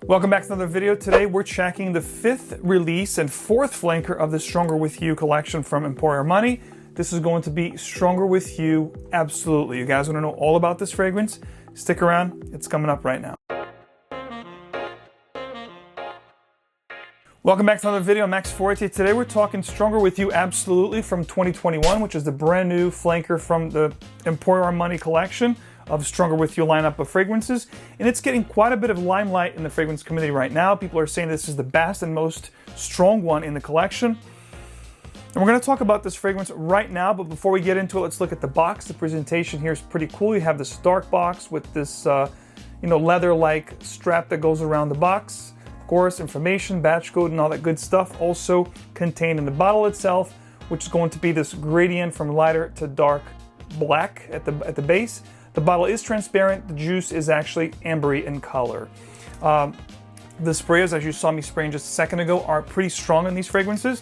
Welcome back to another video. Today we're checking the 5th release and 4th flanker of the Stronger With You collection from Emporio Armani. This is going to be Stronger With You Absolutely. You guys want to know all about this fragrance? Stick around, it's coming up right now. Welcome back to another video. I'm Max Forti. Today we're talking Stronger With You Absolutely from 2021, which is the brand new flanker from the Emporio Armani collection of Stronger With You lineup of fragrances. And it's getting quite a bit of limelight in the fragrance community right now. People are saying this is the best and most strong one in the collection. And we're going to talk about this fragrance right now, but before we get into it, let's look at the box. The presentation here is pretty cool. You have this dark box with this leather-like strap that goes around the box. Of course, information, batch code, and all that good stuff also contained in the bottle itself, which is going to be this gradient from lighter to dark black at the base. The bottle is transparent. The juice is actually ambery in color. The sprayers, as you saw me spraying just a second ago, are pretty strong in these fragrances.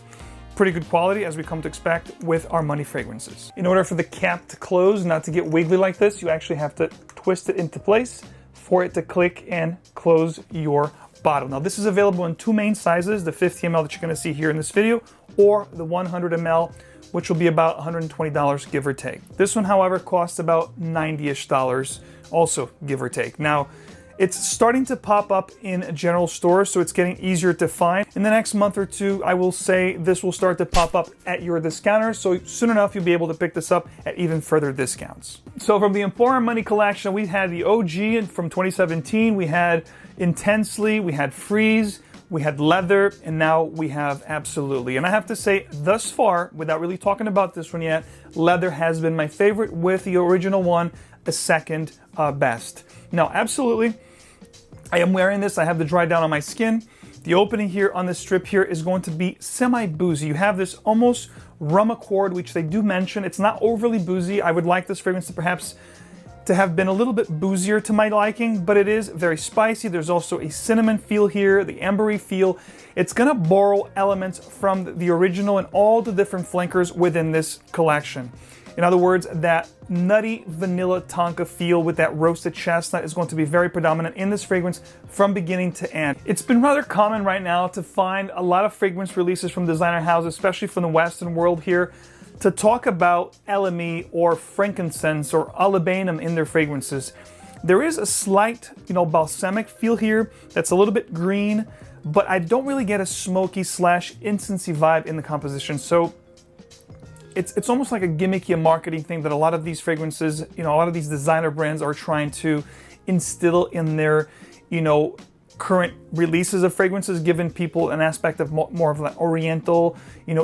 Pretty good quality, as we come to expect with Armani fragrances. In order for the cap to close, not to get wiggly like this, you actually have to twist it into place for it to click and close your bottle. Now, this is available in two main sizes, the 50 ml that you're going to see here in this video, or the 100 ml, which will be about $120, give or take. This one, however, costs about $90-ish, also give or take. Now, it's starting to pop up in general stores, so it's getting easier to find. In the next month or two, I will say this will start to pop up at your discounters, so soon enough you'll be able to pick this up at even further discounts. So from the Emporio Armani collection, we had the OG from 2017, we had Intensely, we had Freeze, we had Leather, and now we have Absolutely. And I have to say, thus far, without really talking about this one yet, Leather has been my favorite, with the original one the second best. Now, Absolutely, I am wearing this. I have the dry down on my skin. The opening here on this strip here is going to be semi-boozy. You have this almost rum accord, which they do mention. It's not overly boozy. I would like this fragrance to perhaps to have been a little bit boozier to my liking, but it is very spicy. There's also a cinnamon feel here, the ambery feel. It's gonna borrow elements from the original and all the different flankers within this collection. In other words, that nutty vanilla tonka feel with that roasted chestnut is going to be very predominant in this fragrance from beginning to end. It's been rather common right now to find a lot of fragrance releases from designer houses, especially from the Western world here, to talk about LME or frankincense or olibanum in their fragrances. There is a slight, balsamic feel here that's a little bit green, but I don't really get a smoky / incensey vibe in the composition. So it's almost like a gimmicky marketing thing that a lot of these fragrances, a lot of these designer brands are trying to instill in their, current releases of fragrances, giving people an aspect of more of an oriental,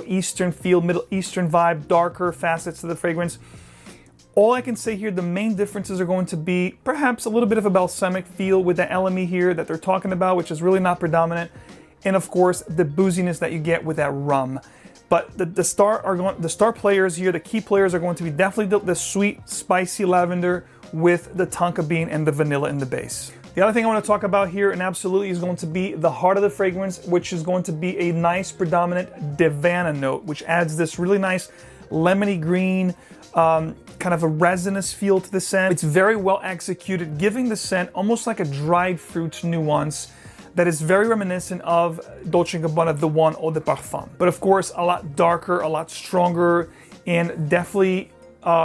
Eastern feel, Middle Eastern vibe, darker facets to the fragrance. All I can say here, the main differences are going to be perhaps a little bit of a balsamic feel with the LME here that they're talking about, which is really not predominant, and of course the booziness that you get with that rum. But the star players here, the key players are going to be definitely the sweet, spicy lavender with the tonka bean and the vanilla in the base. The other thing I want to talk about here, and absolutely, is going to be the heart of the fragrance, which is going to be a nice predominant Devana note, which adds this really nice lemony green, kind of a resinous feel to the scent. It's very well executed, giving the scent almost like a dried fruit nuance that is very reminiscent of Dolce & Gabbana, the one Eau de Parfum. But of course, a lot darker, a lot stronger, and definitely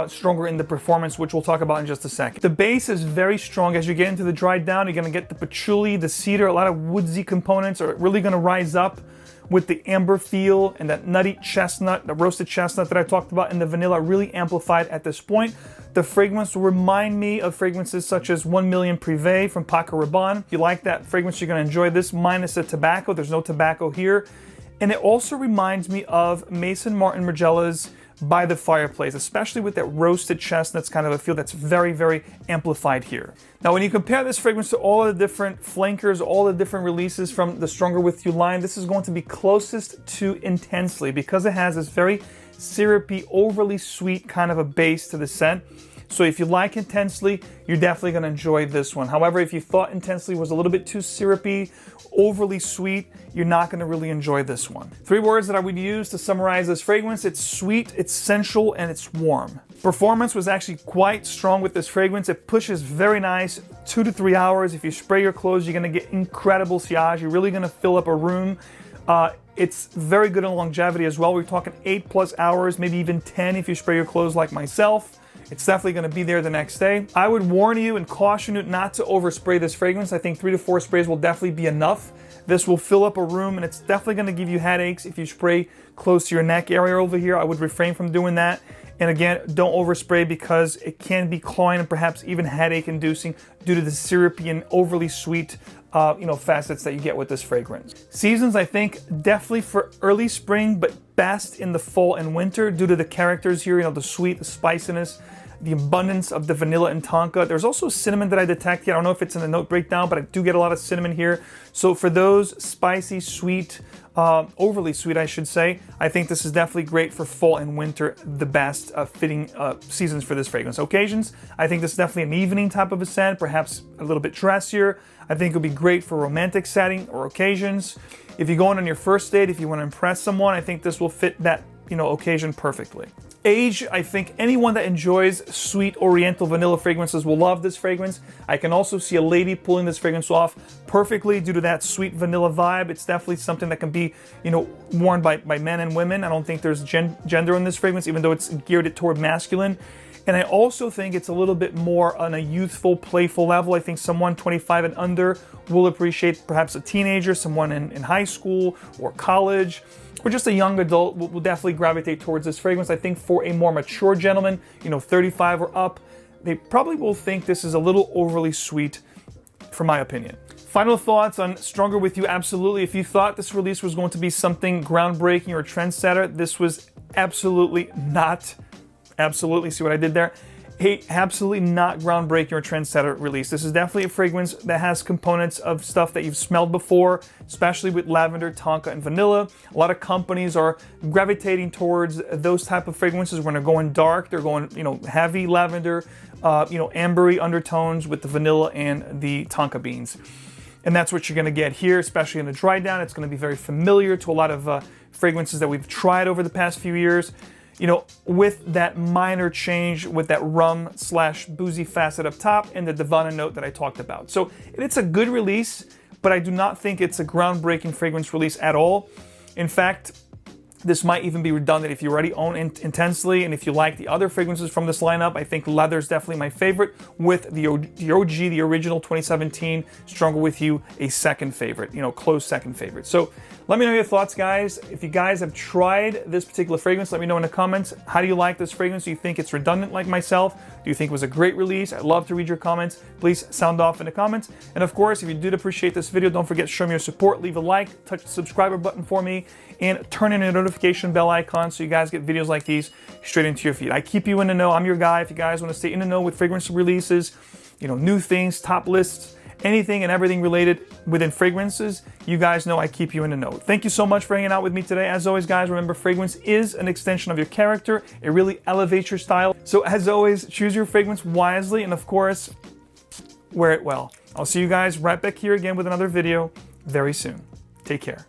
stronger in the performance, which we'll talk about in just a second. The base is very strong. As you get into the dried down, you're gonna get the patchouli, the cedar, a lot of woodsy components are really gonna rise up with the amber feel and that nutty chestnut, the roasted chestnut that I talked about, and the vanilla really amplified at this point. The fragrance will remind me of fragrances such as 1 Million Privé from Paco Rabanne. If you like that fragrance, you're gonna enjoy this, minus the tobacco. There's no tobacco here. And it also reminds me of Maison Martin Margiela's By the Fireplace, especially with that roasted chestnuts kind of a feel that's very, very amplified here. Now, when you compare this fragrance to all the different flankers, all the different releases from the Stronger With You line, this is going to be closest to Intensely because it has this very syrupy, overly sweet kind of a base to the scent. So if you like Intensely, you're definitely going to enjoy this one. However, if you thought Intensely was a little bit too syrupy, overly sweet, you're not going to really enjoy this one. 3 words that I would use to summarize this fragrance: it's sweet, it's sensual, and it's warm. Performance was actually quite strong with this fragrance. It pushes very nice, 2 to 3 hours. If you spray your clothes, you're gonna get incredible sillage. You're really gonna fill up a room. It's very good on longevity as well. We're talking 8+ hours, maybe even 10 if you spray your clothes like myself. It's definitely gonna be there the next day. I would warn you and caution you not to overspray this fragrance. I think 3 to 4 sprays will definitely be enough. This will fill up a room, and it's definitely gonna give you headaches if you spray close to your neck area over here. I would refrain from doing that. And again, don't overspray because it can be cloying and perhaps even headache inducing due to the syrupy and overly sweet facets that you get with this fragrance. Seasons, I think, definitely for early spring, but best in the fall and winter due to the characters here, the sweet, the spiciness, the abundance of the vanilla and tonka. There's also cinnamon that I detect here. I don't know if it's in the note breakdown, but I do get a lot of cinnamon here. So for those spicy, sweet, overly sweet, I should say, I think this is definitely great for fall and winter, the best fitting seasons for this fragrance. Occasions, I think this is definitely an evening type of a scent, perhaps a little bit dressier. I think it would be great for romantic setting or occasions. If you're going on your first date, if you want to impress someone, I think this will fit that occasion perfectly. Age, I think anyone that enjoys sweet oriental vanilla fragrances will love this fragrance. I can also see a lady pulling this fragrance off perfectly due to that sweet vanilla vibe. It's definitely something that can be, worn by men and women. I don't think there's gender in this fragrance, even though it's geared toward masculine. And I also think it's a little bit more on a youthful, playful level. I think someone 25 and under will appreciate, perhaps a teenager, someone in high school or college, or just a young adult will definitely gravitate towards this fragrance. I think for a more mature gentleman, 35 or up, they probably will think this is a little overly sweet, for my opinion. Final thoughts on Stronger With You, absolutely. If you thought this release was going to be something groundbreaking or a trendsetter, this was absolutely not. Absolutely, see what I did there? Hey, absolutely not groundbreaking or trendsetter release. This is definitely a fragrance that has components of stuff that you've smelled before, especially with lavender, tonka, and vanilla. A lot of companies are gravitating towards those type of fragrances when they're going dark. They're going, heavy lavender, ambery undertones with the vanilla and the tonka beans. And that's what you're gonna get here, especially in the dry down. It's gonna be very familiar to a lot of fragrances that we've tried over the past few years. With that minor change with that rum/boozy facet up top and the Divana note that I talked about. So it's a good release, but I do not think it's a groundbreaking fragrance release at all. In fact, this might even be redundant if you already own Intensely, and if you like the other fragrances from this lineup. I think Leather is definitely my favorite, with the OG, the original 2017, Stronger With You, a second favorite, close second favorite. So let me know your thoughts, guys. If you guys have tried this particular fragrance, let me know in the comments. How do you like this fragrance? Do you think it's redundant like myself? Do you think it was a great release? I'd love to read your comments. Please sound off in the comments. And of course, if you did appreciate this video, don't forget to show me your support. Leave a like, touch the subscriber button for me, and turn in a notification bell icon so you guys get videos like these straight into your feed. I keep you in the know. I'm your guy. If you guys want to stay in the know with fragrance releases, new things, top lists, anything and everything related within fragrances, you guys know I keep you in the know. Thank you so much for hanging out with me today. As always, guys, remember, fragrance is an extension of your character. It really elevates your style. So as always, choose your fragrance wisely, and of course, wear it well. I'll see you guys right back here again with another video very soon. Take care.